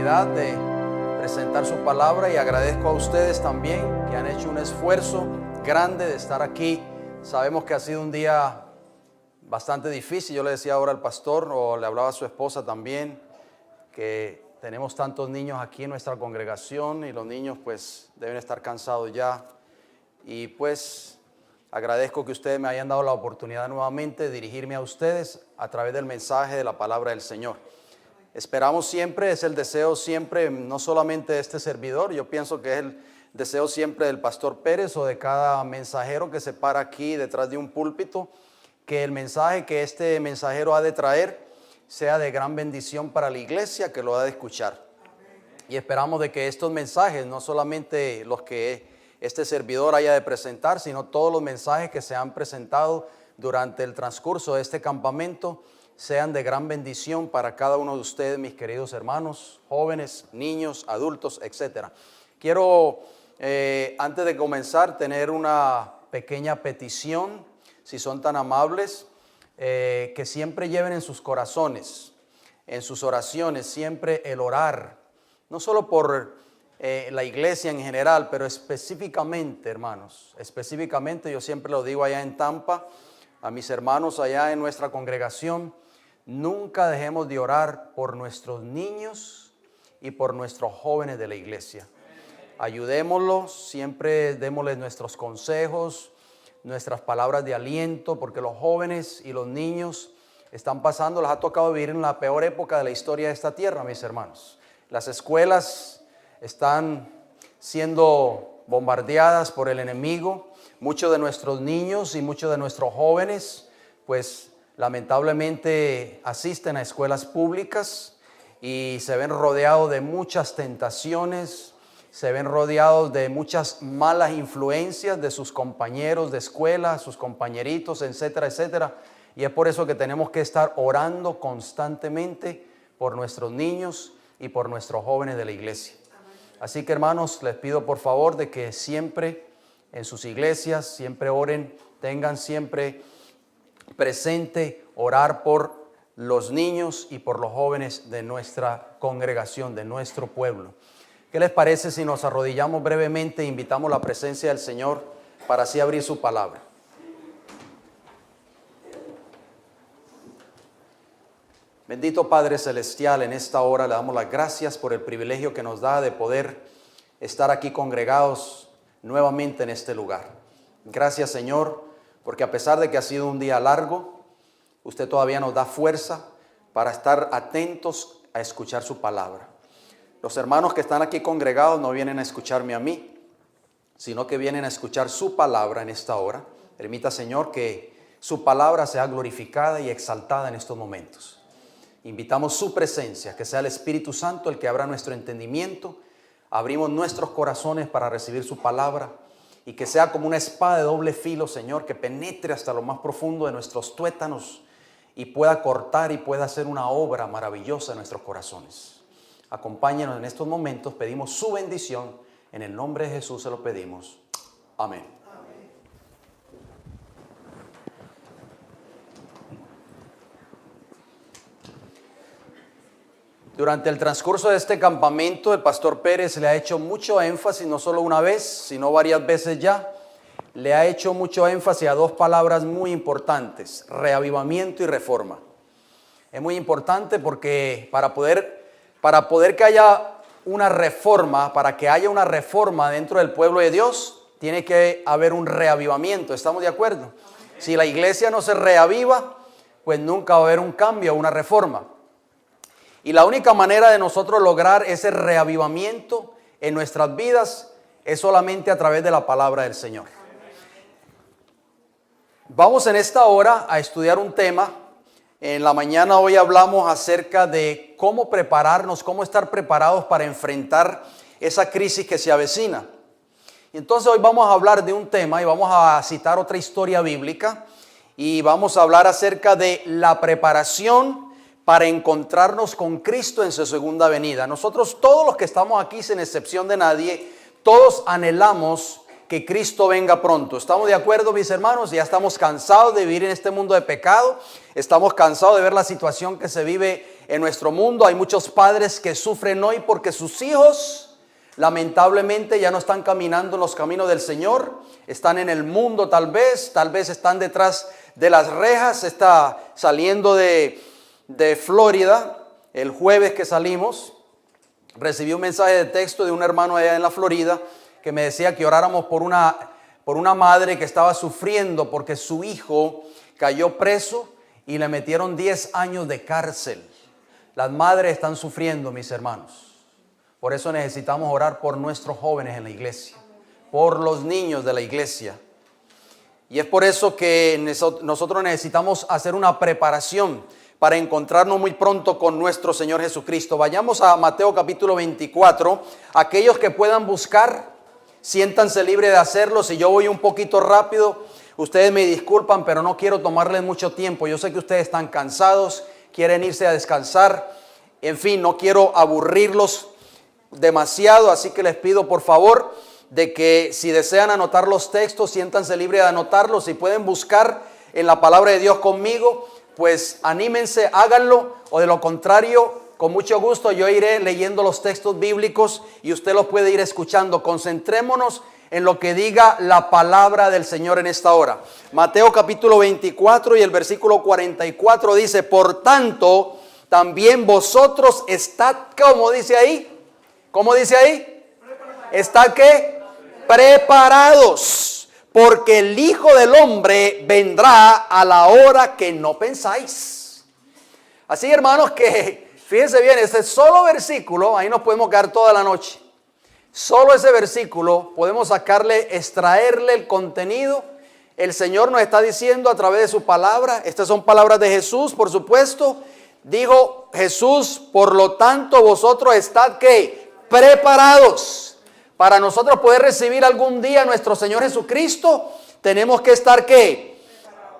oportunidad de presentar su palabra y agradezco a ustedes también que han hecho un esfuerzo grande de estar aquí. Sabemos que ha sido un día bastante difícil. Yo le decía ahora al pastor, o le hablaba a su esposa también, que tenemos tantos niños aquí en nuestra congregación y los niños pues deben estar cansados ya. Y pues agradezco que ustedes me hayan dado la oportunidad nuevamente de dirigirme a ustedes a través del mensaje de la palabra del Señor. Esperamos siempre, es el deseo siempre, no solamente de este servidor, yo pienso que es el deseo siempre del pastor Pérez o de cada mensajero que se para aquí detrás de un púlpito, que el mensaje que este mensajero ha de traer sea de gran bendición para la iglesia que lo ha de escuchar. Y esperamos de que estos mensajes, no solamente los que este servidor haya de presentar, sino todos los mensajes que se han presentado durante el transcurso de este campamento, sean de gran bendición para cada uno de ustedes, mis queridos hermanos, jóvenes, niños, adultos, etc. Quiero, antes de comenzar, tener una pequeña petición, si son tan amables, que siempre lleven en sus corazones, en sus oraciones, siempre el orar, no solo por la iglesia en general, pero específicamente, hermanos, específicamente, yo siempre lo digo allá en Tampa, a mis hermanos allá en nuestra congregación, nunca dejemos de orar por nuestros niños y por nuestros jóvenes de la iglesia. Ayudémoslos, siempre démosles nuestros consejos, nuestras palabras de aliento, porque los jóvenes y los niños están pasando, les ha tocado vivir en la peor época de la historia de esta tierra, mis hermanos. Las escuelas están siendo bombardeadas por el enemigo. Muchos de nuestros niños y muchos de nuestros jóvenes, pues lamentablemente asisten a escuelas públicas y se ven rodeados de muchas tentaciones, se ven rodeados de muchas malas influencias de sus compañeros de escuela, sus compañeritos, etcétera, etcétera. Y es por eso que tenemos que estar orando constantemente por nuestros niños y por nuestros jóvenes de la iglesia. Así que, hermanos, les pido por favor de que siempre en sus iglesias, siempre oren, tengan siempre presente orar por los niños y por los jóvenes de nuestra congregación, de nuestro pueblo. ¿Qué les parece si nos arrodillamos brevemente e invitamos la presencia del Señor para así abrir su palabra? Bendito Padre Celestial, en esta hora le damos las gracias por el privilegio que nos da de poder estar aquí congregados nuevamente en este lugar. Gracias, Señor, porque a pesar de que ha sido un día largo, usted todavía nos da fuerza para estar atentos a escuchar su palabra. Los hermanos que están aquí congregados no vienen a escucharme a mí, sino que vienen a escuchar su palabra en esta hora. Permita, Señor, que su palabra sea glorificada y exaltada en estos momentos. Invitamos su presencia, que sea el Espíritu Santo el que abra nuestro entendimiento. Abrimos nuestros corazones para recibir su palabra y que sea como una espada de doble filo, Señor, que penetre hasta lo más profundo de nuestros tuétanos y pueda cortar y pueda hacer una obra maravillosa en nuestros corazones. Acompáñenos en estos momentos, pedimos su bendición, en el nombre de Jesús se lo pedimos. Amén. Durante el transcurso de este campamento, el pastor Pérez le ha hecho mucho énfasis, no solo una vez, sino varias veces ya. Le ha hecho mucho énfasis a dos palabras muy importantes: reavivamiento y reforma. Es muy importante porque para poder que haya una reforma, para que haya una reforma dentro del pueblo de Dios, tiene que haber un reavivamiento. ¿Estamos de acuerdo? Si la iglesia no se reaviva, pues nunca va a haber un cambio, una reforma. Y la única manera de nosotros lograr ese reavivamiento en nuestras vidas es solamente a través de la palabra del Señor. Vamos en esta hora a estudiar un tema. En la mañana hoy hablamos acerca de cómo prepararnos, cómo estar preparados para enfrentar esa crisis que se avecina. Y entonces hoy vamos a hablar de un tema y vamos a citar otra historia bíblica y vamos a hablar acerca de la preparación para encontrarnos con Cristo en su segunda venida. Nosotros, todos los que estamos aquí, sin excepción de nadie, todos anhelamos que Cristo venga pronto. ¿Estamos de acuerdo, mis hermanos? Ya estamos cansados de vivir en este mundo de pecado. Estamos cansados de ver la situación que se vive en nuestro mundo hay muchos padres que sufren hoy porque sus hijos lamentablemente ya no están caminando en los caminos del Señor, están en el mundo tal vez están detrás de las rejas. Está saliendo de Florida, el jueves que salimos, recibí un mensaje de texto de un hermano allá en la Florida que me decía que oráramos por una madre que estaba sufriendo porque su hijo cayó preso y le metieron 10 años de cárcel. Las madres están sufriendo, mis hermanos. Por eso necesitamos orar por nuestros jóvenes en la iglesia, por los niños de la iglesia. Y es por eso que nosotros necesitamos hacer una preparación para encontrarnos muy pronto con nuestro Señor Jesucristo. Vayamos a Mateo capítulo 24. Aquellos que puedan buscar, siéntanse libres de hacerlo. Si yo voy un poquito rápido, ustedes me disculpan, pero no quiero tomarles mucho tiempo. Yo sé que ustedes están cansados, quieren irse a descansar. En fin, no quiero aburrirlos demasiado, así que les pido por favor de que si desean anotar los textos, siéntanse libres de anotarlos. Si pueden buscar en la palabra de Dios conmigo, pues anímense, háganlo, o de lo contrario, con mucho gusto yo iré leyendo los textos bíblicos y usted los puede ir escuchando. Concentrémonos en lo que diga la palabra del Señor en esta hora. Mateo capítulo 24 y el versículo 44 dice: por tanto, también vosotros estad, ¿cómo dice ahí? ¿Cómo dice ahí? ¿Está qué? Preparados, porque el Hijo del Hombre vendrá a la hora que no pensáis. Así, hermanos, que fíjense bien, este solo versículo, ahí nos podemos quedar toda la noche. Solo ese versículo podemos extraerle el contenido. El Señor nos está diciendo a través de su palabra, estas son palabras de Jesús, por supuesto. Dijo Jesús: por lo tanto vosotros estad ¿qué? Preparados. Para nosotros poder recibir algún día a nuestro Señor Jesucristo, tenemos que estar ¿qué?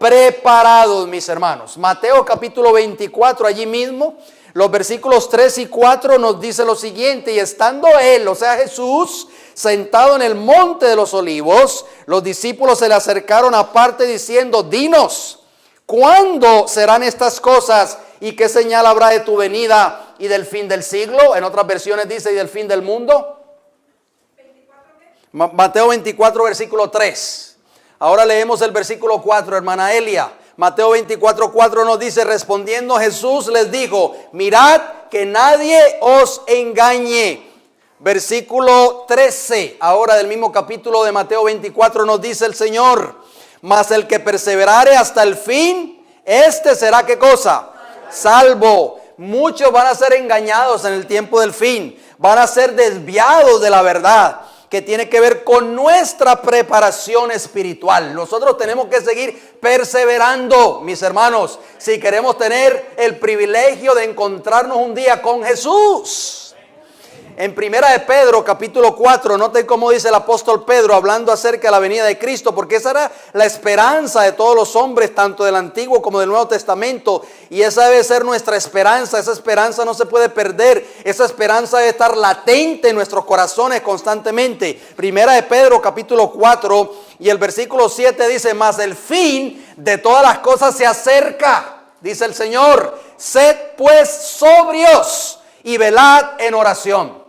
Preparados, mis hermanos. Mateo capítulo 24, allí mismo, los versículos 3 y 4 nos dice lo siguiente: y estando él, o sea Jesús, sentado en el monte de los olivos, los discípulos se le acercaron aparte diciendo: dinos, ¿cuándo serán estas cosas? ¿Y qué señal habrá de tu venida y del fin del siglo? En otras versiones dice: y del fin del mundo. Mateo 24, versículo 3. Ahora leemos el versículo 4, hermana Elia. Mateo 24, 4 nos dice: respondiendo Jesús les dijo: mirad que nadie os engañe. Versículo 13, ahora del mismo capítulo de Mateo 24 nos dice el Señor: mas el que perseverare hasta el fin, este será ¿qué cosa? Salvo. Muchos van a ser engañados en el tiempo del fin, van a ser desviados de la verdad, que tiene que ver con nuestra preparación espiritual. Nosotros tenemos que seguir perseverando, mis hermanos, si queremos tener el privilegio de encontrarnos un día con Jesús. En primera de Pedro capítulo 4, noten cómo dice el apóstol Pedro hablando acerca de la venida de Cristo, porque esa era la esperanza de todos los hombres, tanto del Antiguo como del Nuevo Testamento, y esa debe ser nuestra esperanza. Esa esperanza no se puede perder, esa esperanza debe estar latente en nuestros corazones constantemente. Primera de Pedro capítulo 4 y el versículo 7 dice: mas el fin de todas las cosas se acerca, dice el Señor, sed pues sobrios y velad en oración.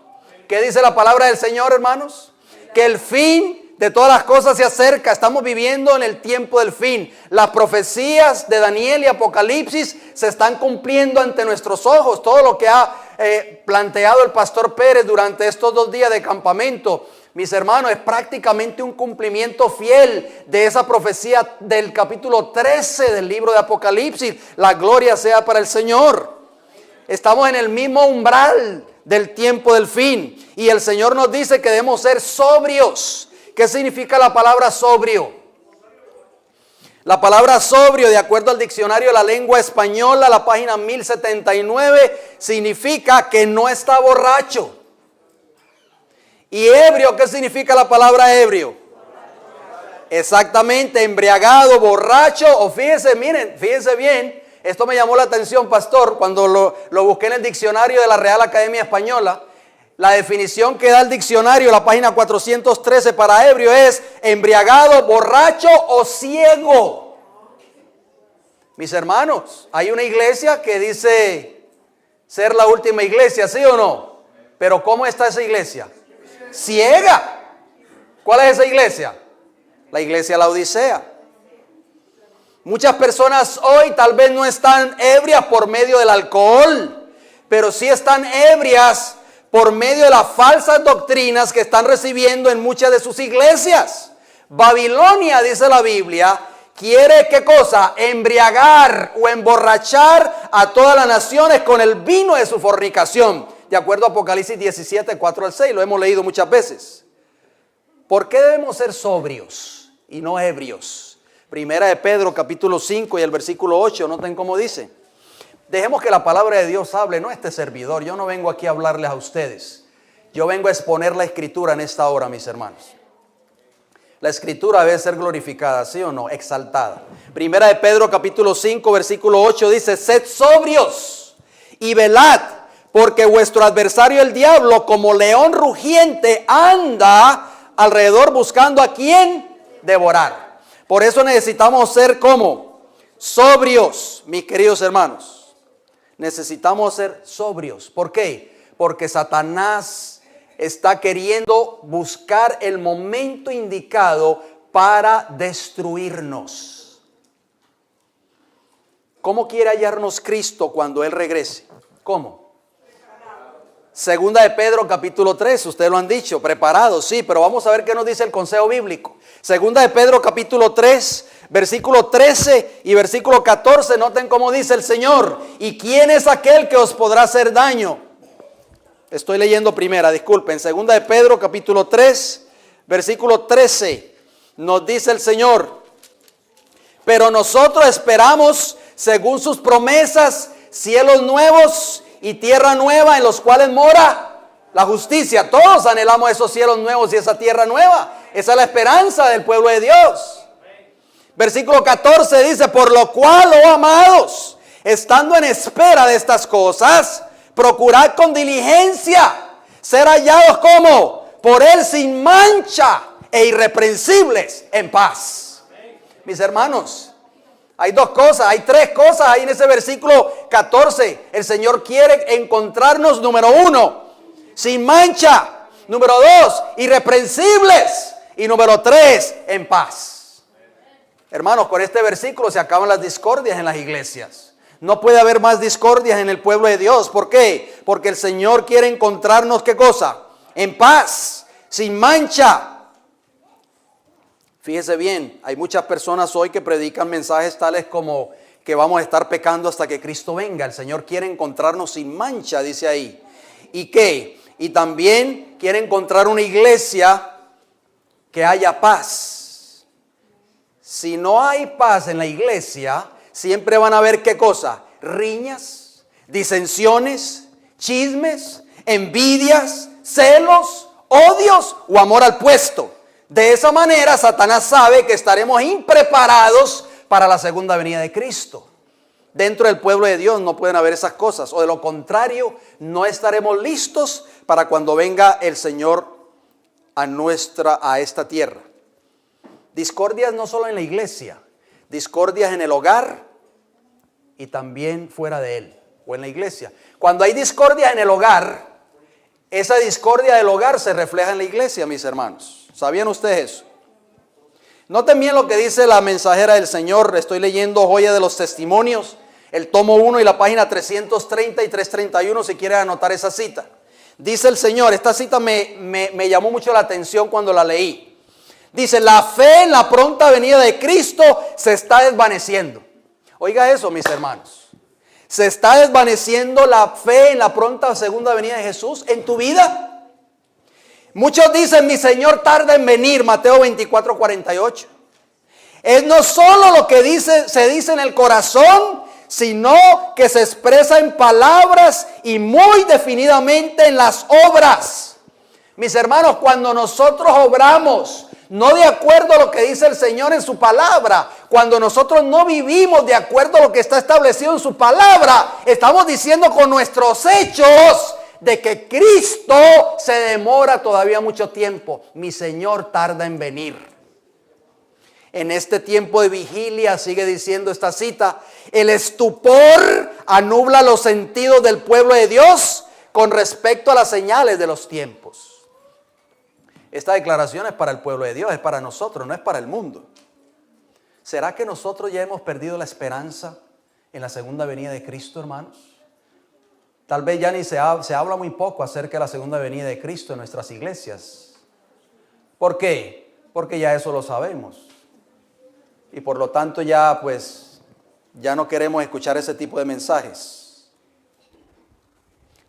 ¿Qué dice la palabra del Señor, hermanos? Que el fin de todas las cosas se acerca. Estamos viviendo en el tiempo del fin. Las profecías de Daniel y Apocalipsis se están cumpliendo ante nuestros ojos. Todo lo que ha planteado el pastor Pérez durante estos 2 días de campamento, mis hermanos, es prácticamente un cumplimiento fiel de esa profecía del capítulo 13 del libro de Apocalipsis. La gloria sea para el Señor. Estamos en el mismo umbral del tiempo del fin, y el Señor nos dice que debemos ser sobrios. ¿Qué significa la palabra sobrio? La palabra sobrio, de acuerdo al diccionario de la lengua española, la página 1079, significa que no está borracho. ¿Y ebrio? ¿Qué significa la palabra ebrio? Exactamente, embriagado, borracho, o fíjense, miren, fíjense bien. Esto me llamó la atención, pastor, cuando lo busqué en el diccionario de la Real Academia Española. La definición que da el diccionario, la página 413 para ebrio, es embriagado, borracho o ciego. Mis hermanos, hay una iglesia que dice ser la última iglesia, ¿sí o no? Pero ¿cómo está esa iglesia? Ciega. ¿Cuál es esa iglesia? La iglesia Laodicea. Muchas personas hoy tal vez no están ebrias por medio del alcohol, pero sí están ebrias por medio de las falsas doctrinas que están recibiendo en muchas de sus iglesias. Babilonia, dice la Biblia, quiere, ¿qué cosa? Embriagar o emborrachar a todas las naciones con el vino de su fornicación. De acuerdo a Apocalipsis 17, 4 al 6, lo hemos leído muchas veces. ¿Por qué debemos ser sobrios y no ebrios? Primera de Pedro, capítulo 5 y el versículo 8, noten cómo dice. Dejemos que la palabra de Dios hable, no este servidor. Yo no vengo aquí a hablarles a ustedes. Yo vengo a exponer la escritura en esta hora, mis hermanos. La escritura debe ser glorificada, ¿sí o no? Exaltada. Primera de Pedro, capítulo 5, versículo 8 dice: sed sobrios y velad, porque vuestro adversario el diablo, como león rugiente, anda alrededor buscando a quien devorar. Por eso necesitamos ser como sobrios, mis queridos hermanos. Necesitamos ser sobrios. ¿Por qué? Porque Satanás está queriendo buscar el momento indicado para destruirnos. ¿Cómo quiere hallarnos Cristo cuando Él regrese? ¿Cómo? Segunda de Pedro capítulo 3, ustedes lo han dicho, preparados, sí, pero vamos a ver qué nos dice el consejo bíblico. Segunda de Pedro capítulo 3, versículo 13 y versículo 14, noten cómo dice el Señor: ¿y quién es aquel que os podrá hacer daño? Estoy leyendo primera, disculpen. Segunda de Pedro capítulo 3, versículo 13, nos dice el Señor: pero nosotros esperamos, según sus promesas, cielos nuevos y tierra nueva en los cuales mora la justicia. Todos anhelamos esos cielos nuevos y esa tierra nueva. Esa es la esperanza del pueblo de Dios. Versículo 14 dice: por lo cual, oh amados, estando en espera de estas cosas, procurad con diligencia ser hallados como por Él sin mancha e irreprensibles en paz. Mis hermanos, hay dos cosas, hay tres cosas ahí en ese versículo 14. El Señor quiere encontrarnos, número uno, sin mancha. Número dos, irreprensibles. Y número tres, en paz. Hermanos, con este versículo se acaban las discordias en las iglesias. No puede haber más discordias en el pueblo de Dios. ¿Por qué? Porque el Señor quiere encontrarnos, ¿qué cosa? En paz, sin mancha. Fíjese bien, hay muchas personas hoy que predican mensajes tales como que vamos a estar pecando hasta que Cristo venga. El Señor quiere encontrarnos sin mancha, dice ahí. ¿Y qué? Y también quiere encontrar una iglesia que haya paz. Si no hay paz en la iglesia, siempre van a haber, ¿qué cosa? Riñas, disensiones, chismes, envidias, celos, odios o amor al puesto. De esa manera, Satanás sabe que estaremos impreparados para la segunda venida de Cristo. Dentro del pueblo de Dios no pueden haber esas cosas, o de lo contrario, no estaremos listos para cuando venga el Señor a esta tierra. Discordias no solo en la iglesia, discordias en el hogar y también fuera de él o en la iglesia. Cuando hay discordia en el hogar, esa discordia del hogar se refleja en la iglesia, mis hermanos. ¿Sabían ustedes eso? Noten bien lo que dice la mensajera del Señor. Estoy leyendo Joya de los Testimonios, el tomo 1 y la página 330 y 331, si quieren anotar esa cita. Dice el Señor, esta cita me llamó mucho la atención cuando la leí. Dice: la fe en la pronta venida de Cristo se está desvaneciendo. Oiga eso, mis hermanos. ¿Se está desvaneciendo la fe en la pronta segunda venida de Jesús en tu vida? Muchos dicen: mi Señor tarda en venir, Mateo 24, 48. Es no solo lo que se dice en el corazón, sino que se expresa en palabras y muy definidamente en las obras. Mis hermanos, cuando nosotros obramos no de acuerdo a lo que dice el Señor en su palabra, cuando nosotros no vivimos de acuerdo a lo que está establecido en su palabra, estamos diciendo con nuestros hechos de que Cristo se demora todavía mucho tiempo. Mi Señor tarda en venir. En este tiempo de vigilia, sigue diciendo esta cita, el estupor anubla los sentidos del pueblo de Dios con respecto a las señales de los tiempos. Esta declaración es para el pueblo de Dios, es para nosotros, no es para el mundo. ¿Será que nosotros ya hemos perdido la esperanza en la segunda venida de Cristo, hermanos? Tal vez ya ni se habla muy poco acerca de la segunda venida de Cristo en nuestras iglesias. ¿Por qué? Porque ya eso lo sabemos. Y por lo tanto ya no queremos escuchar ese tipo de mensajes.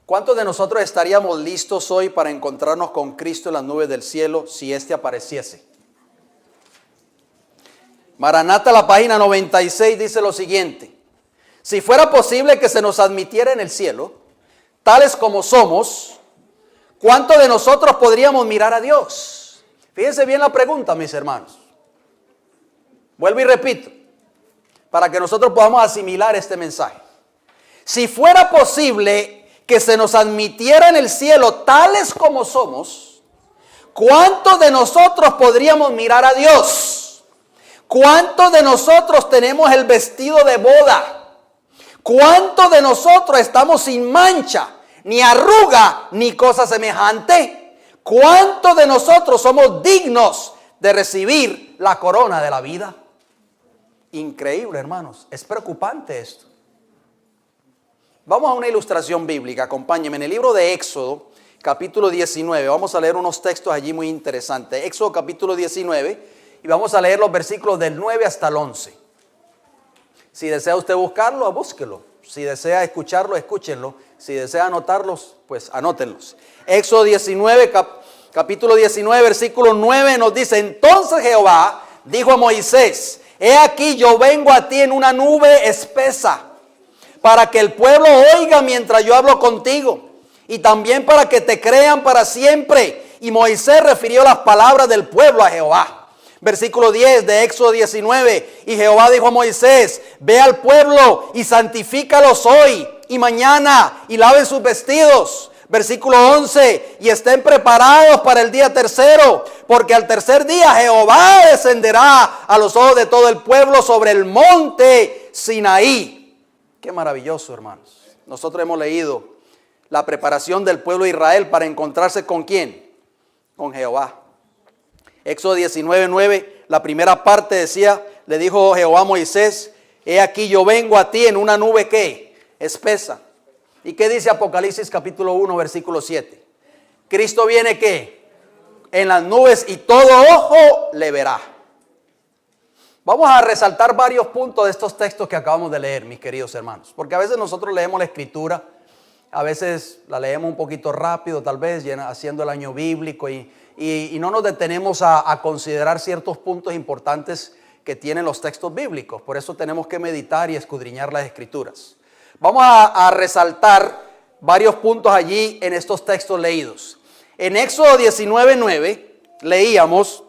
¿Cuántos de nosotros estaríamos listos hoy para encontrarnos con Cristo en las nubes del cielo si éste apareciese? Maranata, la página 96, dice lo siguiente: si fuera posible que se nos admitiera en el cielo, tales como somos, ¿cuántos de nosotros podríamos mirar a Dios? Fíjense bien la pregunta, mis hermanos. Vuelvo y repito, para que nosotros podamos asimilar este mensaje. Si fuera posible que se nos admitiera en el cielo, tales como somos, ¿cuántos de nosotros podríamos mirar a Dios? ¿Cuántos de nosotros tenemos el vestido de boda? ¿Cuántos de nosotros estamos sin mancha, ni arruga, ni cosa semejante? ¿Cuántos de nosotros somos dignos de recibir la corona de la vida? Increíble, hermanos. Es preocupante esto. Vamos a una ilustración bíblica. Acompáñenme en el libro de Éxodo, capítulo 19. Vamos a leer unos textos allí muy interesantes. Éxodo capítulo 19. Y vamos a leer los versículos del 9 hasta el 11. Si desea usted buscarlo, búsquelo. Si desea escucharlo, escúchenlo. Si desea anotarlos, pues anótenlos. Éxodo 19, capítulo 19, versículo 9 nos dice: entonces Jehová dijo a Moisés: he aquí yo vengo a ti en una nube espesa, para que el pueblo oiga mientras yo hablo contigo, y también para que te crean para siempre. Y Moisés refirió las palabras del pueblo a Jehová. Versículo 10 de Éxodo 19. Y Jehová dijo a Moisés: ve al pueblo y santifícalos hoy y mañana, y laven sus vestidos. Versículo 11. Y estén preparados para el día tercero, porque al tercer día Jehová descenderá a los ojos de todo el pueblo sobre el monte Sinaí. Qué maravilloso, hermanos. Nosotros hemos leído la preparación del pueblo de Israel para encontrarse ¿con quién? Con Jehová. Éxodo 19:9, la primera parte decía, le dijo Jehová a Moisés: he aquí yo vengo a ti en una nube ¿qué? Espesa. ¿Y qué dice Apocalipsis capítulo 1, versículo 7? Cristo viene ¿qué? En las nubes, y todo ojo le verá. Vamos a resaltar varios puntos de estos textos que acabamos de leer, mis queridos hermanos, porque a veces nosotros leemos la escritura, a veces la leemos un poquito rápido, tal vez haciendo el año bíblico, y no nos detenemos a considerar ciertos puntos importantes que tienen los textos bíblicos. Por eso tenemos que meditar y escudriñar las escrituras. Vamos a resaltar varios puntos allí en estos textos leídos. En Éxodo 19:9 leíamos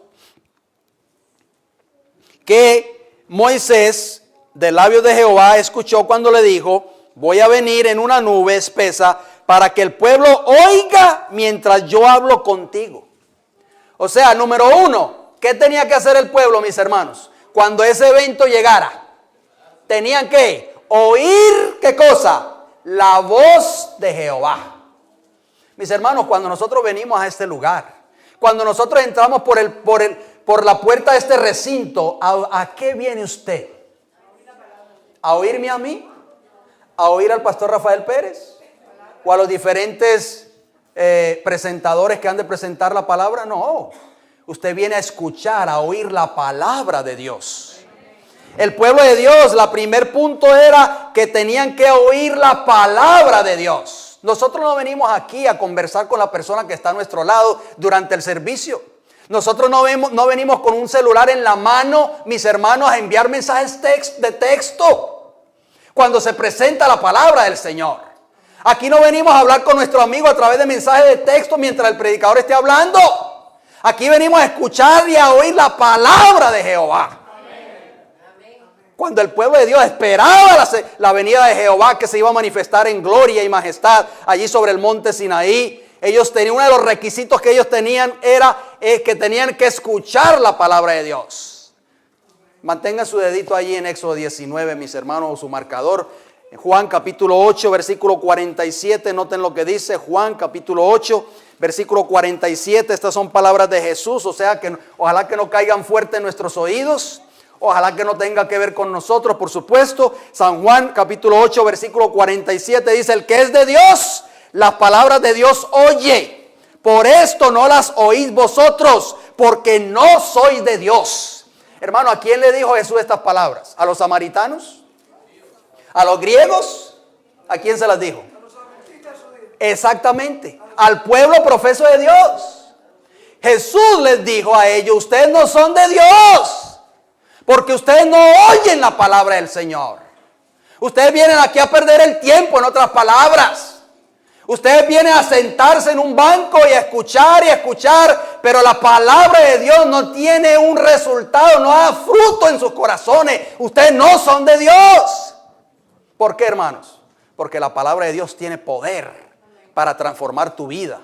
que Moisés, de labios de Jehová, escuchó cuando le dijo: voy a venir en una nube espesa para que el pueblo oiga mientras yo hablo contigo. O sea, número uno, ¿qué tenía que hacer el pueblo, mis hermanos? Cuando ese evento llegara, tenían que oír, ¿qué cosa? La voz de Jehová. Mis hermanos, cuando nosotros venimos a este lugar, cuando nosotros entramos por la puerta de este recinto, ¿a qué viene usted? ¿A oírme a mí? ¿A oír al pastor Rafael Pérez? ¿O a los diferentes presentadores que han de presentar la palabra? No, usted viene a escuchar, a oír la palabra de Dios. El pueblo de Dios, la primer punto era que tenían que oír la palabra de Dios. Nosotros no venimos aquí a conversar con la persona que está a nuestro lado durante el servicio. Nosotros no venimos con un celular en la mano, mis hermanos, a enviar mensajes de texto cuando se presenta la palabra del Señor. Aquí no venimos a hablar con nuestro amigo a través de mensajes de texto mientras el predicador esté hablando. Aquí venimos a escuchar y a oír la palabra de Jehová. Cuando el pueblo de Dios esperaba la venida de Jehová, que se iba a manifestar en gloria y majestad allí sobre el monte Sinaí, ellos tenían, uno de los requisitos que ellos tenían era que tenían que escuchar la palabra de Dios. Mantenga su dedito allí en Éxodo 19, mis hermanos, o su marcador. En Juan capítulo 8, versículo 47, noten lo que dice Juan capítulo 8, versículo 47. Estas son palabras de Jesús, o sea que ojalá que no caigan fuerte en nuestros oídos. Ojalá que no tenga que ver con nosotros, por supuesto. San Juan capítulo 8, versículo 47 dice: el que es de Dios, las palabras de Dios oye. Por esto no las oís vosotros, porque no sois de Dios. Hermano, ¿a quién le dijo Jesús estas palabras? ¿A los samaritanos? ¿A los griegos? ¿A quién se las dijo? Exactamente, al pueblo profeso de Dios. Jesús les dijo a ellos: ustedes no son de Dios, porque ustedes no oyen la palabra del Señor. Ustedes vienen aquí a perder el tiempo, en otras palabras. Ustedes vienen a sentarse en un banco y a escuchar, pero la palabra de Dios no tiene un resultado, no da fruto en sus corazones. Ustedes no son de Dios. ¿Por qué, hermanos? Porque la palabra de Dios tiene poder para transformar tu vida.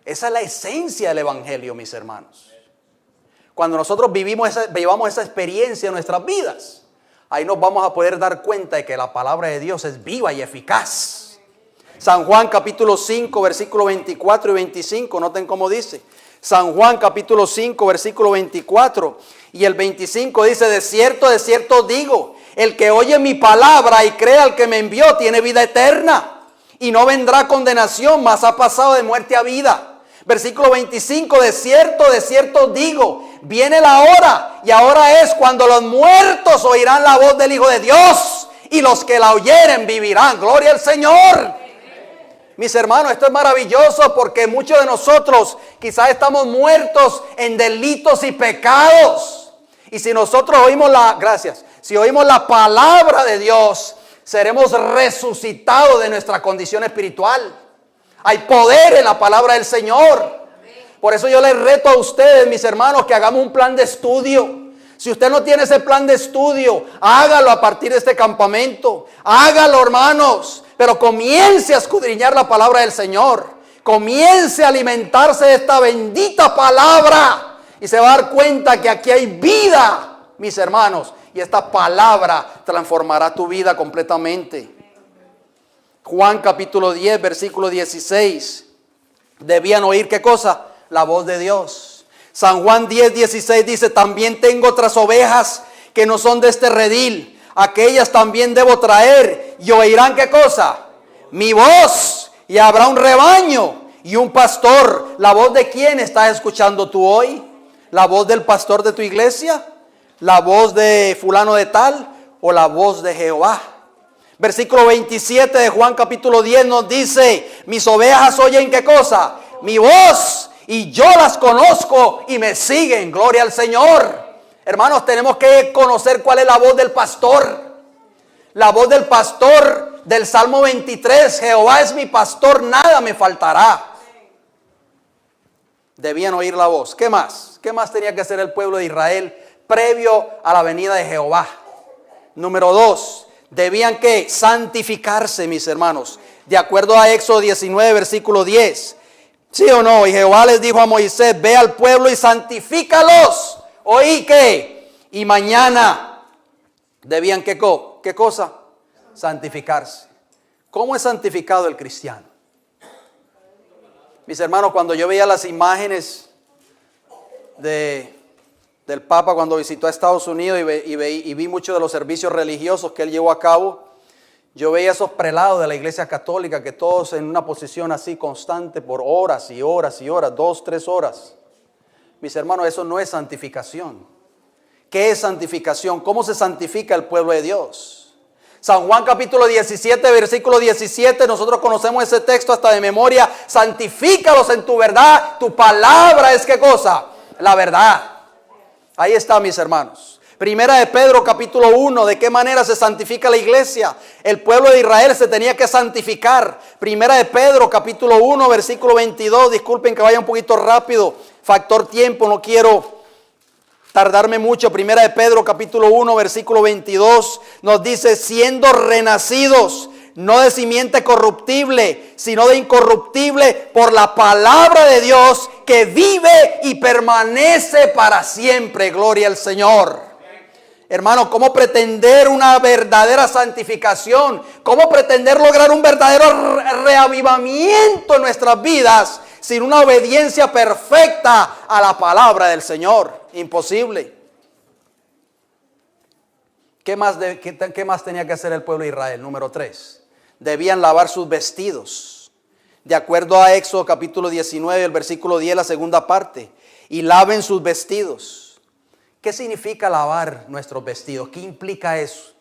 Esa es la esencia del Evangelio, mis hermanos. Cuando nosotros llevamos esa experiencia en nuestras vidas, ahí nos vamos a poder dar cuenta de que la palabra de Dios es viva y eficaz. San Juan capítulo 5, versículo 24 y 25, noten cómo dice. San Juan capítulo 5, versículo 24 y el 25 dice: de cierto os digo, el que oye mi palabra y cree al que me envió tiene vida eterna, y no vendrá condenación, mas ha pasado de muerte a vida. Versículo 25, de cierto os digo, viene la hora, y ahora es cuando los muertos oirán la voz del Hijo de Dios, y los que la oyeren vivirán. Gloria al Señor. Mis hermanos, esto es maravilloso porque muchos de nosotros quizás estamos muertos en delitos y pecados. Y si nosotros oímos si oímos la palabra de Dios, seremos resucitados de nuestra condición espiritual. Hay poder en la palabra del Señor. Por eso yo les reto a ustedes, mis hermanos, que hagamos un plan de estudio. Si usted no tiene ese plan de estudio, hágalo a partir de este campamento. Hágalo, hermanos. Pero comience a escudriñar la palabra del Señor. Comience a alimentarse de esta bendita palabra. Y se va a dar cuenta que aquí hay vida, mis hermanos. Y esta palabra transformará tu vida completamente. Juan capítulo 10, versículo 16. Debían oír, ¿qué cosa? La voz de Dios. San Juan 10, 16 dice: también tengo otras ovejas que no son de este redil. Aquellas también debo traer, y oirán, ¿qué cosa? Mi voz, y habrá un rebaño y un pastor. ¿La voz de quién estás escuchando tú hoy? ¿La voz del pastor de tu iglesia? ¿La voz de fulano de tal? ¿O la voz de Jehová? Versículo 27 de Juan capítulo 10 nos dice: mis ovejas oyen, ¿qué cosa? Mi voz, y yo las conozco y me siguen. Gloria al Señor. Hermanos, tenemos que conocer cuál es la voz del pastor. La voz del pastor del Salmo 23: Jehová es mi pastor, nada me faltará. Debían oír la voz. ¿Qué más? ¿Qué más tenía que hacer el pueblo de Israel previo a la venida de Jehová? Número 2, debían que santificarse, mis hermanos. De acuerdo a Éxodo 19, versículo 10. ¿Sí o no? Y Jehová les dijo a Moisés: ve al pueblo y santifícalos. ¿Oí qué? Y mañana debían ¿qué cosa? Santificarse. ¿Cómo es santificado el cristiano? Mis hermanos, cuando yo veía las imágenes del Papa cuando visitó a Estados Unidos y vi muchos de los servicios religiosos que él llevó a cabo, yo veía esos prelados de la iglesia católica que todos en una posición así constante por horas y horas y horas, 2, 3 horas. Mis hermanos, eso no es santificación. ¿Qué es santificación? ¿Cómo se santifica el pueblo de Dios? San Juan capítulo 17, versículo 17, nosotros conocemos ese texto hasta de memoria. Santifícalos en tu verdad, tu palabra es ¿qué cosa? La verdad. Ahí está, mis hermanos. Primera de Pedro capítulo 1, ¿de qué manera se santifica la iglesia? El pueblo de Israel se tenía que santificar. Primera de Pedro capítulo 1, versículo 22, disculpen que vaya un poquito rápido. Factor tiempo, no quiero tardarme mucho. Primera de Pedro capítulo 1 versículo 22 nos dice: siendo renacidos no de simiente corruptible, sino de incorruptible, por la palabra de Dios que vive y permanece para siempre. Gloria al Señor. Hermano, ¿cómo pretender una verdadera santificación? ¿Cómo pretender lograr un verdadero reavivamiento en nuestras vidas sin una obediencia perfecta a la palabra del Señor? Imposible. ¿Qué más tenía que hacer el pueblo de Israel? Número 3. Debían lavar sus vestidos. De acuerdo a Éxodo capítulo 19, el versículo 10, la segunda parte. Y laven sus vestidos. ¿Qué significa lavar nuestros vestidos? ¿Qué implica eso?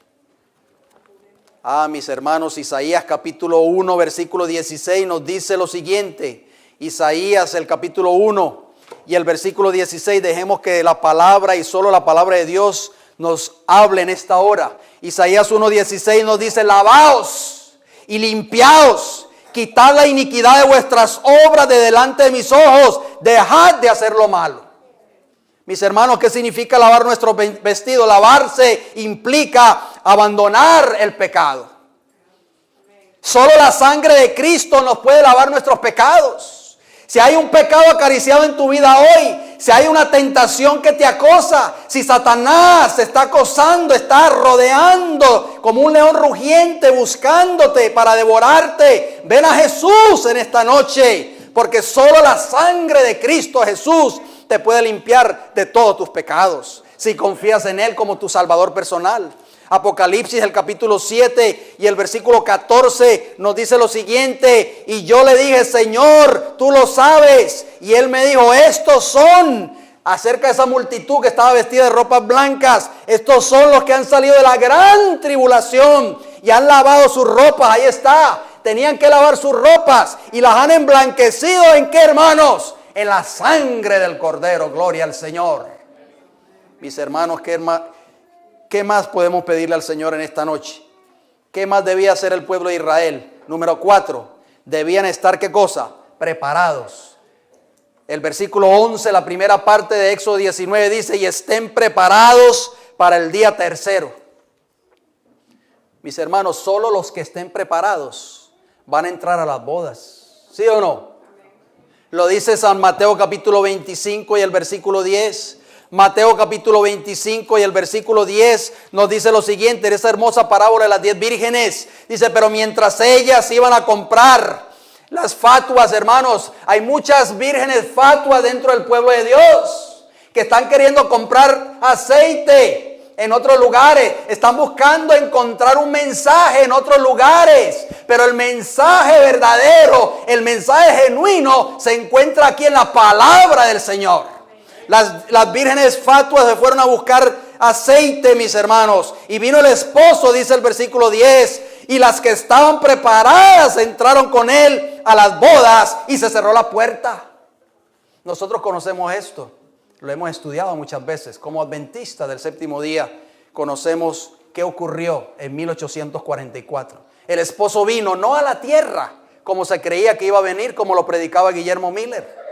Mis hermanos, Isaías capítulo 1, versículo 16 nos dice lo siguiente. Isaías, el capítulo 1 y el versículo 16. Dejemos que la palabra y solo la palabra de Dios nos hable en esta hora. Isaías 1:16 nos dice: lavaos y limpiaos, quitad la iniquidad de vuestras obras de delante de mis ojos, dejad de hacer lo malo. Mis hermanos, ¿qué significa lavar nuestros vestidos? Lavarse implica abandonar el pecado. Solo la sangre de Cristo nos puede lavar nuestros pecados. Si hay un pecado acariciado en tu vida hoy, si hay una tentación que te acosa, si Satanás te está acosando, está rodeando como un león rugiente buscándote para devorarte, ven a Jesús en esta noche, porque solo la sangre de Cristo Jesús te puede limpiar de todos tus pecados, si confías en Él como tu Salvador personal. Apocalipsis, el capítulo 7 y el versículo 14 nos dice lo siguiente: y yo le dije, Señor, tú lo sabes. Y Él me dijo, estos son, acerca de esa multitud que estaba vestida de ropas blancas, estos son los que han salido de la gran tribulación y han lavado sus ropas. Ahí está, tenían que lavar sus ropas y las han emblanquecido. ¿En qué, hermanos? En la sangre del Cordero. Gloria al Señor. Mis hermanos, ¿qué más podemos pedirle al Señor en esta noche? ¿Qué más debía hacer el pueblo de Israel? Número 4, debían estar, ¿qué cosa? Preparados. El versículo 11, la primera parte de Éxodo 19 dice: y estén preparados para el día tercero. Mis hermanos, solo los que estén preparados van a entrar a las bodas. ¿Sí o no? Lo dice San Mateo capítulo 25 y el versículo 10. Mateo capítulo 25 y el versículo 10 nos dice lo siguiente, en esa hermosa parábola de las 10 vírgenes. Dice, pero mientras ellas iban a comprar las fatuas, hermanos, hay muchas vírgenes fatuas dentro del pueblo de Dios que están queriendo comprar aceite en otros lugares, están buscando encontrar un mensaje en otros lugares, pero el mensaje verdadero, el mensaje genuino se encuentra aquí en la palabra del Señor. Las vírgenes fatuas se fueron a buscar aceite, mis hermanos, y vino el esposo, dice el versículo 10, y las que estaban preparadas entraron con él a las bodas y se cerró la puerta. Nosotros conocemos esto. Lo hemos estudiado muchas veces. Como adventistas del séptimo día, conocemos qué ocurrió en 1844. El esposo vino no a la tierra, como se creía que iba a venir, como lo predicaba Guillermo Miller,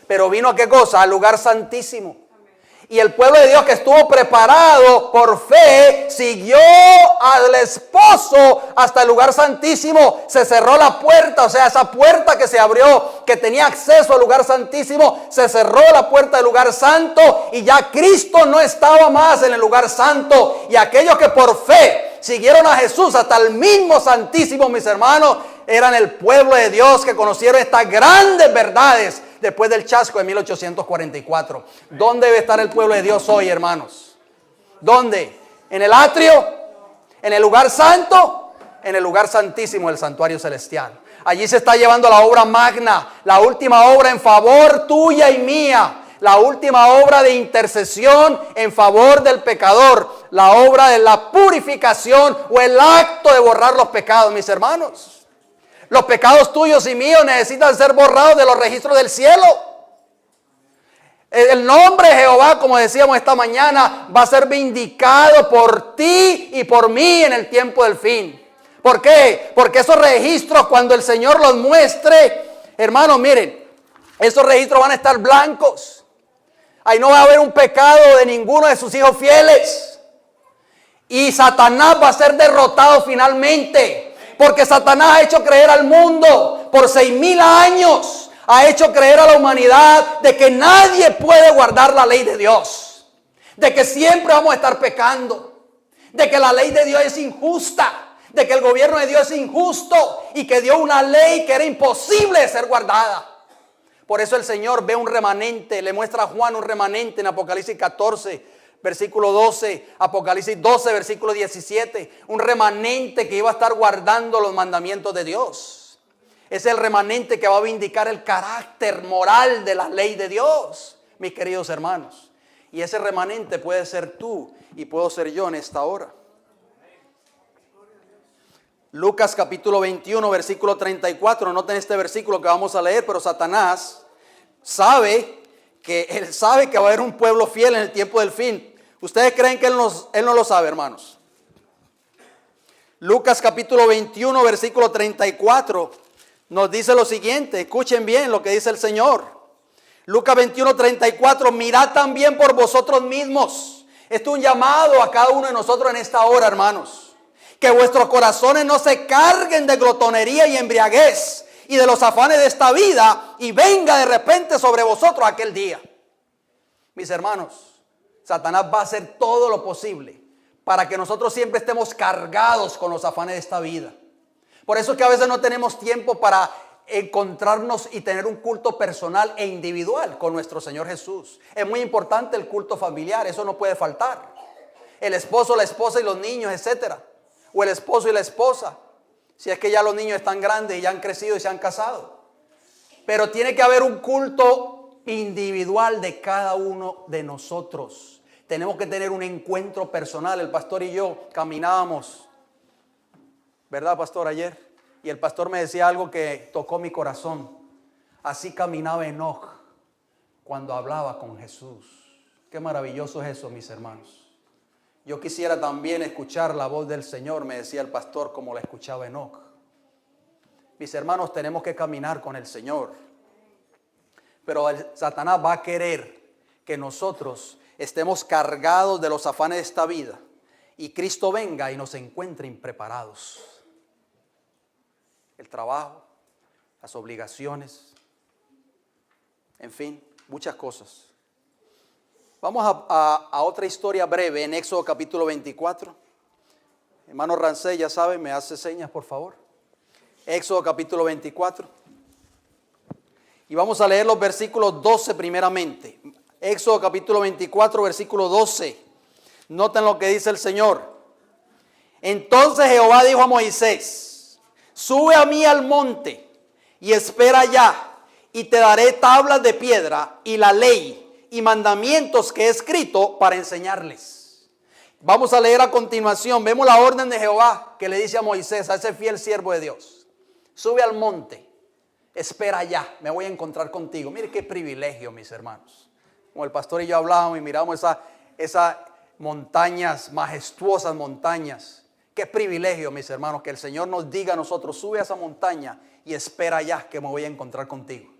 pero vino a qué cosa, al lugar santísimo. Y el pueblo de Dios que estuvo preparado por fe, siguió al esposo hasta el lugar santísimo. Se cerró la puerta, o sea, esa puerta que se abrió, que tenía acceso al lugar santísimo, se cerró la puerta del lugar santo y ya Cristo no estaba más en el lugar santo. Y aquellos que por fe siguieron a Jesús hasta el mismo santísimo, mis hermanos, eran el pueblo de Dios que conocieron estas grandes verdades después del chasco de 1844. ¿Dónde debe estar el pueblo de Dios hoy, hermanos? ¿Dónde? ¿En el atrio? ¿En el lugar santo? En el lugar santísimo del santuario celestial. Allí se está llevando la obra magna, la última obra en favor tuya y mía, la última obra de intercesión en favor del pecador, la obra de la purificación o el acto de borrar los pecados, mis hermanos. Los pecados tuyos y míos necesitan ser borrados de los registros del cielo. El nombre de Jehová, como decíamos esta mañana, va a ser vindicado por ti y por mí en el tiempo del fin. ¿Por qué? Porque esos registros, cuando el Señor los muestre, hermanos, miren, esos registros van a estar blancos. Ahí no va a haber un pecado de ninguno de sus hijos fieles. Y Satanás va a ser derrotado finalmente. Porque Satanás ha hecho creer al mundo por 6,000 años, ha hecho creer a la humanidad de que nadie puede guardar la ley de Dios, de que siempre vamos a estar pecando, de que la ley de Dios es injusta, de que el gobierno de Dios es injusto y que dio una ley que era imposible de ser guardada. Por eso el Señor ve un remanente, le muestra a Juan un remanente en Apocalipsis 14, versículo 12, Apocalipsis 12, versículo 17, un remanente que iba a estar guardando los mandamientos de Dios. Es el remanente que va a vindicar el carácter moral de la ley de Dios, mis queridos hermanos. Y ese remanente puede ser tú y puedo ser yo en esta hora. Lucas capítulo 21, versículo 34. Noten este versículo que vamos a leer, pero Satanás sabe que va a haber un pueblo fiel en el tiempo del fin. ¿Ustedes creen que él no lo sabe, hermanos? Lucas capítulo 21, versículo 34 nos dice lo siguiente. Escuchen bien lo que dice el Señor. Lucas 21, 34. Mirad también por vosotros mismos. Esto es un llamado a cada uno de nosotros en esta hora, hermanos. Que vuestros corazones no se carguen de glotonería y embriaguez y de los afanes de esta vida y venga de repente sobre vosotros aquel día. Mis hermanos, Satanás va a hacer todo lo posible para que nosotros siempre estemos cargados con los afanes de esta vida. Por eso es que a veces no tenemos tiempo para encontrarnos y tener un culto personal e individual con nuestro Señor Jesús. Es muy importante el culto familiar, eso no puede faltar. El esposo, la esposa y los niños, etcétera. O el esposo y la esposa, si es que ya los niños están grandes y ya han crecido y se han casado. Pero tiene que haber un culto individual de cada uno de nosotros. Tenemos que tener un encuentro personal. El pastor y yo caminábamos, ¿verdad, pastor? Ayer. Y el pastor me decía algo que tocó mi corazón. Así caminaba Enoc cuando hablaba con Jesús. Qué maravilloso es eso, mis hermanos. Yo quisiera también escuchar la voz del Señor, me decía el pastor, como la escuchaba Enoc. Mis hermanos, tenemos que caminar con el Señor. Pero Satanás va a querer que nosotros estemos cargados de los afanes de esta vida y Cristo venga y nos encuentre impreparados. El trabajo, las obligaciones, en fin, muchas cosas. Vamos a otra historia breve en Éxodo capítulo 24. Hermano Rancé, ya sabe, me hace señas, por favor. Éxodo capítulo 24. Y vamos a leer los versículos 12 primeramente. Éxodo capítulo 24, versículo 12. Noten lo que dice el Señor. Entonces Jehová dijo a Moisés: sube a mí al monte y espera allá, y te daré tablas de piedra y la ley y mandamientos que he escrito para enseñarles. Vamos a leer a continuación. Vemos la orden de Jehová que le dice a Moisés, a ese fiel siervo de Dios: sube al monte, espera allá, me voy a encontrar contigo. Mire qué privilegio, mis hermanos. Como el pastor y yo hablábamos y miramos esas montañas, majestuosas montañas. Qué privilegio, mis hermanos, que el Señor nos diga a nosotros: sube a esa montaña y espera allá que me voy a encontrar contigo.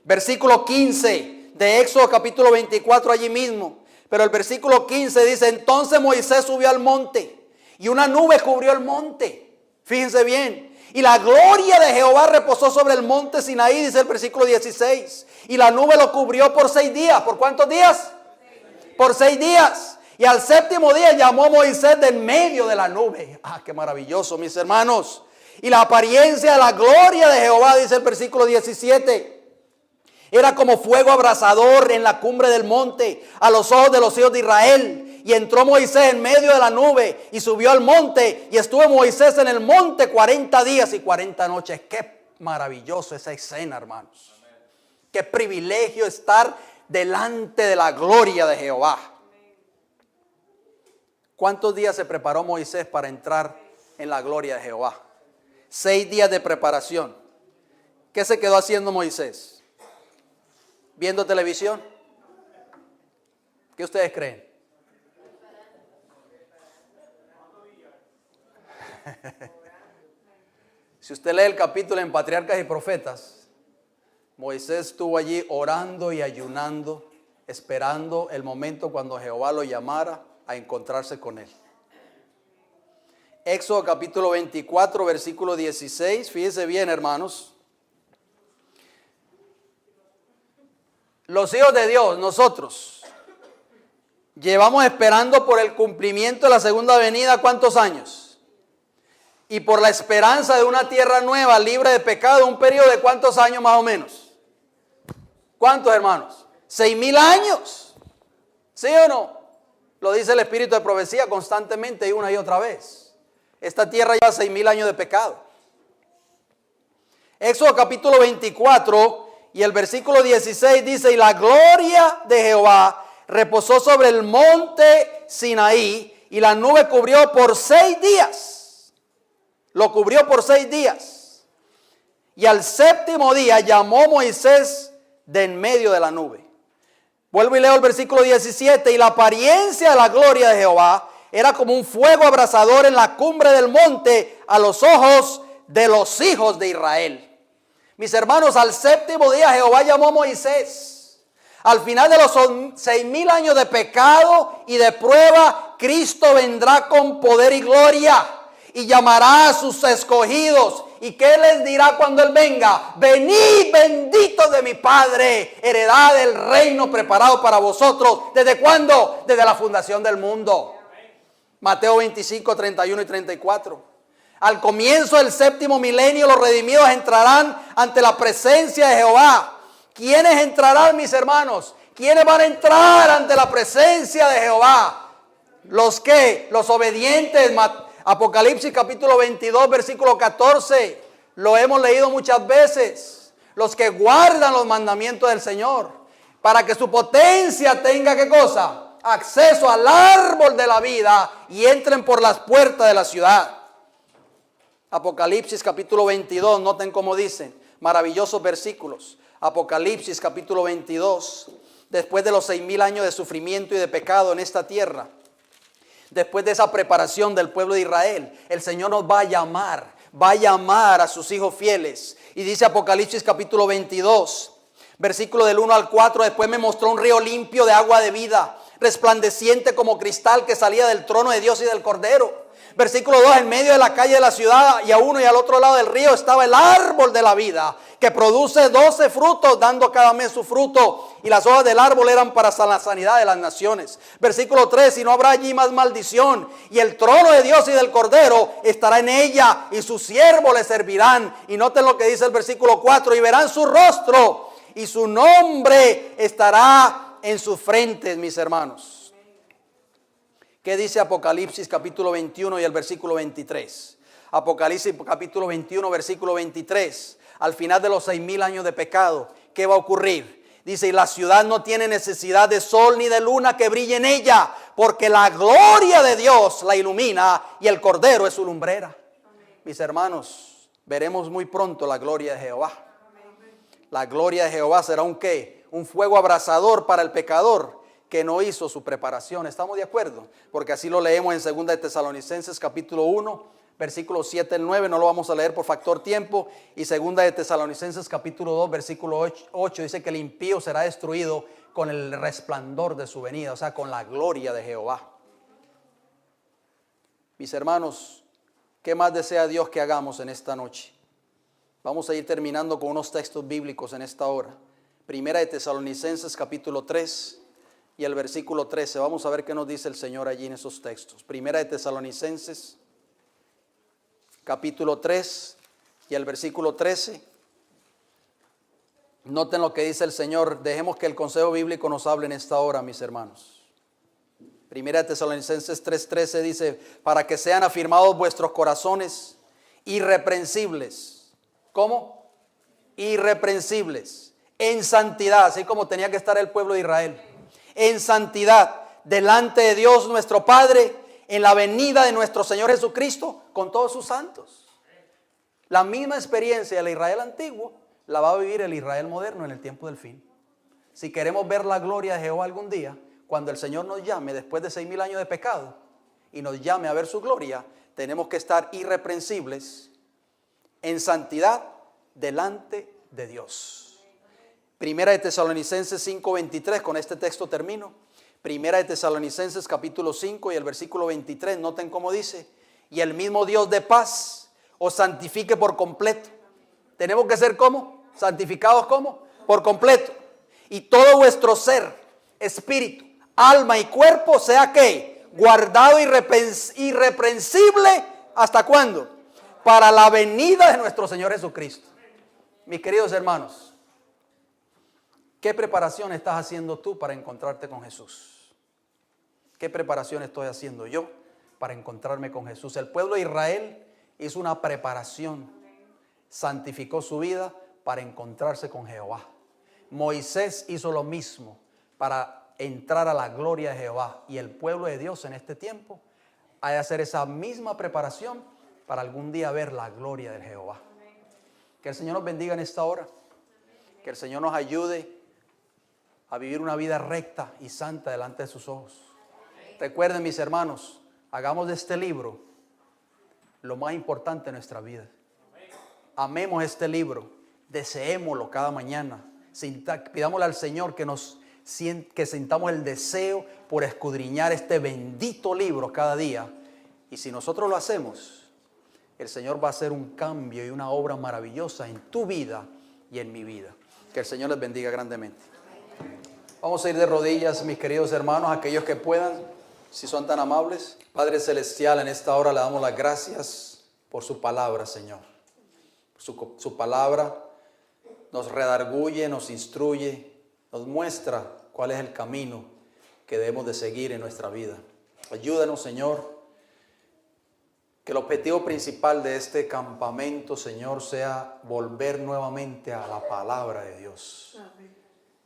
Versículo 15 de Éxodo capítulo 24, allí mismo. Pero el versículo 15 dice: entonces Moisés subió al monte y una nube cubrió el monte. Fíjense bien. Y la gloria de Jehová reposó sobre el monte Sinaí, dice el versículo 16. Y la nube lo cubrió por 6 días. ¿Por cuántos días? Por 6 días. Y al 7º día llamó a Moisés del medio de la nube. Ah, qué maravilloso, mis hermanos. Y la apariencia de la gloria de Jehová, dice el versículo 17. Era como fuego abrasador en la cumbre del monte a los ojos de los hijos de Israel. Y entró Moisés en medio de la nube y subió al monte. Y estuvo Moisés en el monte 40 días y 40 noches. Qué maravilloso esa escena, hermanos. Qué privilegio estar delante de la gloria de Jehová. ¿Cuántos días se preparó Moisés para entrar en la gloria de Jehová? 6 días de preparación. ¿Qué se quedó haciendo Moisés? ¿Viendo televisión? ¿Qué ustedes creen? Si usted lee el capítulo en Patriarcas y Profetas, Moisés estuvo allí orando y ayunando, esperando el momento cuando Jehová lo llamara a encontrarse con él. Éxodo capítulo 24, versículo 16, fíjense bien, hermanos. Los hijos de Dios, nosotros, Llevamos esperando por el cumplimiento de la segunda venida, ¿cuántos años? Y por la esperanza de una tierra nueva, libre de pecado, un periodo de ¿cuántos años más o menos? ¿Cuántos, hermanos? 6,000 años. ¿Sí o no? Lo dice el Espíritu de profecía constantemente y una y otra vez. Esta tierra lleva 6,000 años de pecado. Éxodo capítulo 24 y el versículo 16 dice: y la gloria de Jehová reposó sobre el monte Sinaí, y la nube cubrió por 6 días. Lo cubrió por 6 días. Y al séptimo día llamó Moisés de en medio de la nube. Vuelvo y leo el versículo 17. Y la apariencia de la gloria de Jehová era como un fuego abrasador en la cumbre del monte a los ojos de los hijos de Israel. Mis hermanos, al séptimo día Jehová llamó a Moisés. Al final de los 6,000 años de pecado y de prueba, Cristo vendrá con poder y gloria y llamará a sus escogidos. ¿Y qué les dirá cuando Él venga? Venid, benditos de mi Padre, heredad del reino preparado para vosotros. ¿Desde cuándo? Desde la fundación del mundo. Mateo 25, 31 y 34. Al comienzo del séptimo milenio, los redimidos entrarán ante la presencia de Jehová. ¿Quiénes entrarán, mis hermanos? ¿Quiénes van a entrar ante la presencia de Jehová? ¿Los qué? Los obedientes. Apocalipsis capítulo 22, versículo 14. Lo hemos leído muchas veces. Los que guardan los mandamientos del Señor. Para que su potencia tenga, ¿qué cosa? Acceso al árbol de la vida y entren por las puertas de la ciudad. Apocalipsis capítulo 22, noten cómo dicen. Maravillosos versículos. Apocalipsis capítulo 22. Después de los 6,000 años de sufrimiento y de pecado en esta tierra. Después de esa preparación del pueblo de Israel, el Señor nos va a llamar a sus hijos fieles. Y dice Apocalipsis capítulo 22, versículo del 1 al 4, después me mostró un río limpio de agua de vida, resplandeciente como cristal, que salía del trono de Dios y del Cordero. Versículo 2, en medio de la calle de la ciudad y a uno y al otro lado del río estaba el árbol de la vida, que produce 12 frutos, dando cada mes su fruto. Y las hojas del árbol eran para la sanidad de las naciones. Versículo 3, y no habrá allí más maldición. Y el trono de Dios y del Cordero estará en ella, y sus siervos le servirán. Y noten lo que dice el versículo 4, y verán su rostro, y su nombre estará en sus frentes, mis hermanos. ¿Qué dice Apocalipsis capítulo 21 y el versículo 23? Apocalipsis capítulo 21, versículo 23. Al final de los 6,000 años de pecado, ¿qué va a ocurrir? Dice, y la ciudad no tiene necesidad de sol ni de luna que brille en ella, porque la gloria de Dios la ilumina y el Cordero es su lumbrera. Amén. Mis hermanos, veremos muy pronto la gloria de Jehová. Amén. La gloria de Jehová será un ¿qué? Un fuego abrasador para el pecador que no hizo su preparación. ¿Estamos de acuerdo? Porque así lo leemos en 2 de Tesalonicenses capítulo 1. Versículos 7 al 9, no lo vamos a leer por factor tiempo. Y 2 de Tesalonicenses capítulo 2, versículo 8, dice que el impío será destruido con el resplandor de su venida, o sea, con la gloria de Jehová. Mis hermanos, ¿qué más desea Dios que hagamos en esta noche? Vamos a ir terminando con unos textos bíblicos en esta hora. 1 de Tesalonicenses capítulo 3 y el versículo 13. Vamos a ver qué nos dice el Señor allí en esos textos. 1 de Tesalonicenses capítulo 3 y el versículo 13. Noten lo que dice el Señor. Dejemos que el consejo bíblico nos hable en esta hora, mis hermanos. 1 de Tesalonicenses 3:13 dice, para que sean afirmados vuestros corazones irreprensibles. ¿Cómo? Irreprensibles. En santidad, así como tenía que estar el pueblo de Israel. En santidad, delante de Dios nuestro Padre, en la venida de nuestro Señor Jesucristo con todos sus santos. La misma experiencia del Israel antiguo la va a vivir el Israel moderno en el tiempo del fin. Si queremos ver la gloria de Jehová algún día, cuando el Señor nos llame después de 6,000 años de pecado y nos llame a ver su gloria, tenemos que estar irreprensibles en santidad delante de Dios. 1 de Tesalonicenses 5:23, con este texto termino. 1 de Tesalonicenses capítulo 5 y el versículo 23, noten cómo dice, y el mismo Dios de paz os santifique por completo. Tenemos que ser ¿cómo? Santificados ¿cómo? Por completo. Y todo vuestro ser, espíritu, alma y cuerpo sea ¿qué? Guardado irreprensible. ¿Hasta cuándo? Para la venida de nuestro Señor Jesucristo. Mis queridos hermanos, ¿qué preparación estás haciendo tú para encontrarte con Jesús? ¿Qué preparación estoy haciendo yo para encontrarme con Jesús? El pueblo de Israel hizo una preparación, santificó su vida para encontrarse con Jehová. Moisés hizo lo mismo para entrar a la gloria de Jehová. Y el pueblo de Dios en este tiempo ha de hacer esa misma preparación para algún día ver la gloria de Jehová. Que el Señor nos bendiga en esta hora. Que el Señor nos ayude a vivir una vida recta y santa delante de sus ojos. Recuerden, mis hermanos, hagamos de este libro lo más importante de nuestra vida. Amemos este libro, deseémoslo cada mañana. Pidámosle al Señor que sintamos el deseo por escudriñar este bendito libro cada día. Y si nosotros lo hacemos, el Señor va a hacer un cambio y una obra maravillosa en tu vida y en mi vida. Que el Señor les bendiga grandemente. Vamos a ir de rodillas, mis queridos hermanos, aquellos que puedan, si son tan amables. Padre Celestial, en esta hora le damos las gracias por su palabra, Señor. Su palabra nos redarguye, nos instruye, nos muestra cuál es el camino que debemos de seguir en nuestra vida. Ayúdanos, Señor, que el objetivo principal de este campamento, Señor, sea volver nuevamente a la palabra de Dios. Amén.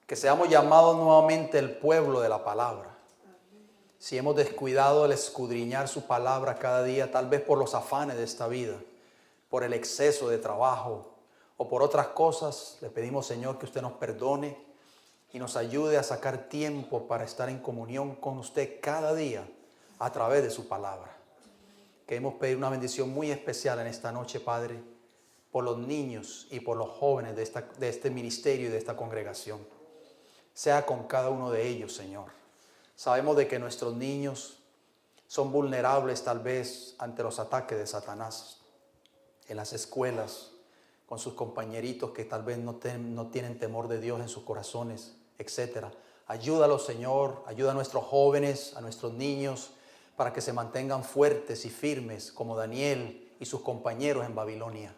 Que seamos llamados nuevamente el pueblo de la palabra. Amén. Si hemos descuidado el escudriñar su palabra cada día, tal vez por los afanes de esta vida, por el exceso de trabajo o por otras cosas, le pedimos, Señor, que usted nos perdone y nos ayude a sacar tiempo para estar en comunión con usted cada día a través de su palabra. Queremos pedir una bendición muy especial en esta noche, Padre, por los niños y por los jóvenes de este ministerio y de esta congregación. Sea con cada uno de ellos, Señor. Sabemos de que nuestros niños son vulnerables tal vez ante los ataques de Satanás en las escuelas, con sus compañeritos que tal vez no tienen temor de Dios en sus corazones, etc. Ayúdalos, Señor, ayuda a nuestros jóvenes, a nuestros niños, para que se mantengan fuertes y firmes como Daniel y sus compañeros en Babilonia.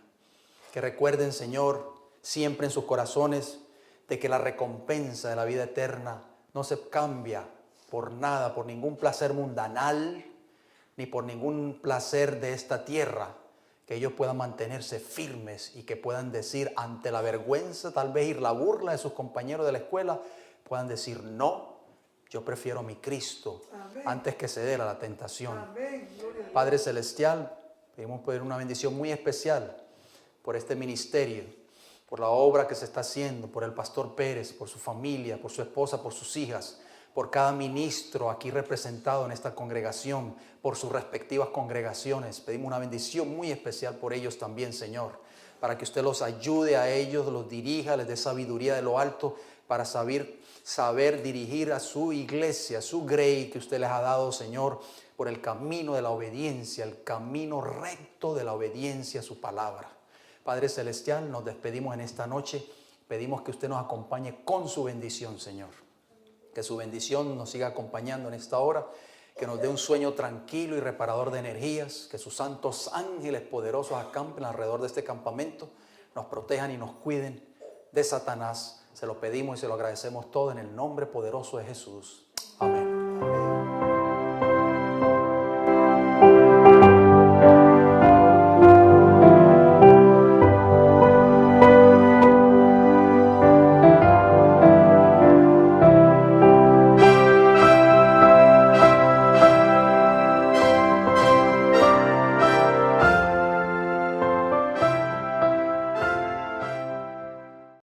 Que recuerden, Señor, siempre en sus corazones de que la recompensa de la vida eterna no se cambia por nada, por ningún placer mundanal, ni por ningún placer de esta tierra. Que ellos puedan mantenerse firmes y que puedan decir ante la vergüenza, tal vez ir la burla de sus compañeros de la escuela, puedan decir no, yo prefiero a mi Cristo. Amén. Antes que ceder a la tentación. Amén. Padre Celestial, pedimos pedir una bendición muy especial por este ministerio, por la obra que se está haciendo, por el pastor Pérez, por su familia, por su esposa, por sus hijas, por cada ministro aquí representado en esta congregación, por sus respectivas congregaciones. Pedimos una bendición muy especial por ellos también, Señor, para que usted los ayude a ellos, los dirija, les dé sabiduría de lo alto para saber dirigir a su iglesia, a su grey que usted les ha dado, Señor, por el camino de la obediencia, el camino recto de la obediencia a su palabra. Padre Celestial, nos despedimos en esta noche. Pedimos que usted nos acompañe con su bendición, Señor. Que su bendición nos siga acompañando en esta hora. Que nos dé un sueño tranquilo y reparador de energías. Que sus santos ángeles poderosos acampen alrededor de este campamento. Nos protejan y nos cuiden de Satanás. Se lo pedimos y se lo agradecemos todo en el nombre poderoso de Jesús. Amén.